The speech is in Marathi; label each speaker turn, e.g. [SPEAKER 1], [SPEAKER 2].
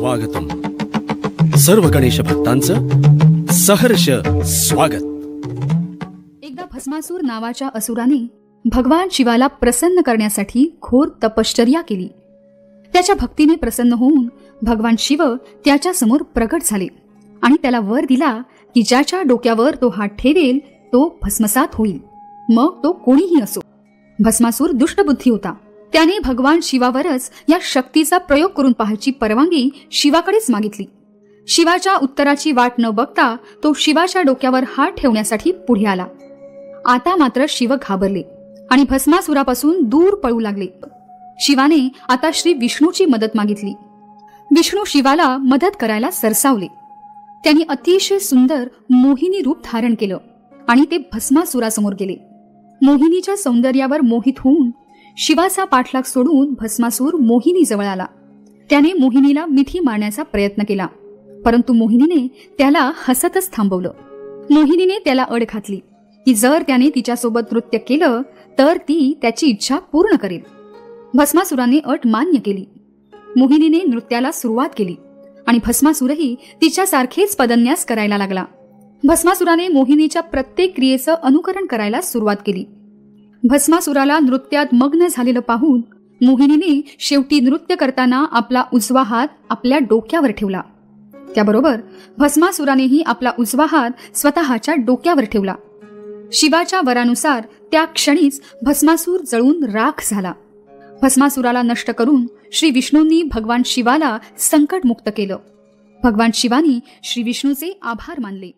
[SPEAKER 1] स्वागतम. सर्व गणेश भक्तांचं सहर्ष स्वागत.
[SPEAKER 2] एकदा भस्मासूर नावाच्या असुराने भगवान शिवाला प्रसन्न करण्यासाठी घोर तपश्चर्या केली. त्याच्या भक्तीने प्रसन्न होऊन भगवान शिव त्याच्या समोर प्रगट झाले आणि त्याला वर दिला की ज्याच्या डोक्यावर तो हात ठेवेल तो भस्मसात होईल, मग तो कोणीही असो. भस्मासूर दुष्टबुद्धी होता. त्याने भगवान शिवावरच या शक्तीचा प्रयोग करून पाहायची परवानगी शिवाकडेच मागितली. शिवाच्या उत्तराची वाट न बघता तो शिवाच्या डोक्यावर हात ठेवण्यासाठी पुढे आला. आता मात्र शिव घाबरले आणि भस्मासुरापासून दूर पळू लागले. शिवाने आता श्री विष्णूची मदत मागितली. विष्णू शिवाला मदत करायला सरसावले. त्यांनी अतिशय सुंदर मोहिनी रूप धारण केलं आणि ते भस्मासुरासमोर गेले. मोहिनीच्या सौंदर्यावर मोहित होऊन शिवाचा पाठलाग सोडून भस्मासूर मोहिनी जवळ आला. त्याने मोहिनीला मिठी मारण्याचा प्रयत्न केला, परंतु मोहिनीने त्याला हसतच थांबवलं. मोहिनीने त्याला अड घातली की जर त्याने तिच्यासोबत नृत्य केलं तर ती त्याची इच्छा पूर्ण करेल. भस्मासुराने अट मान्य केली. मोहिनीने नृत्याला सुरुवात केली आणि भस्मासूरही तिच्यासारखेच पदन्यास करायला लागला. भस्मासुराने मोहिनीच्या प्रत्येक क्रियेचं अनुकरण करायला सुरुवात केली. भस्मासुराला नृत्यात मग्न झालेलं पाहून मोहिनीने शेवटी नृत्य करताना आपला उजवा हात आपल्या डोक्यावर ठेवला. त्याबरोबर भस्मासुरानेही आपला उजवा हात स्वतःच्या डोक्यावर ठेवला. शिवाच्या वरानुसार त्या क्षणीच भस्मासूर जळून राख झाला. भस्मासुराला नष्ट करून श्री विष्णूंनी भगवान शिवाला संकटमुक्त केलं. भगवान शिवानी श्री विष्णूचे आभार मानले.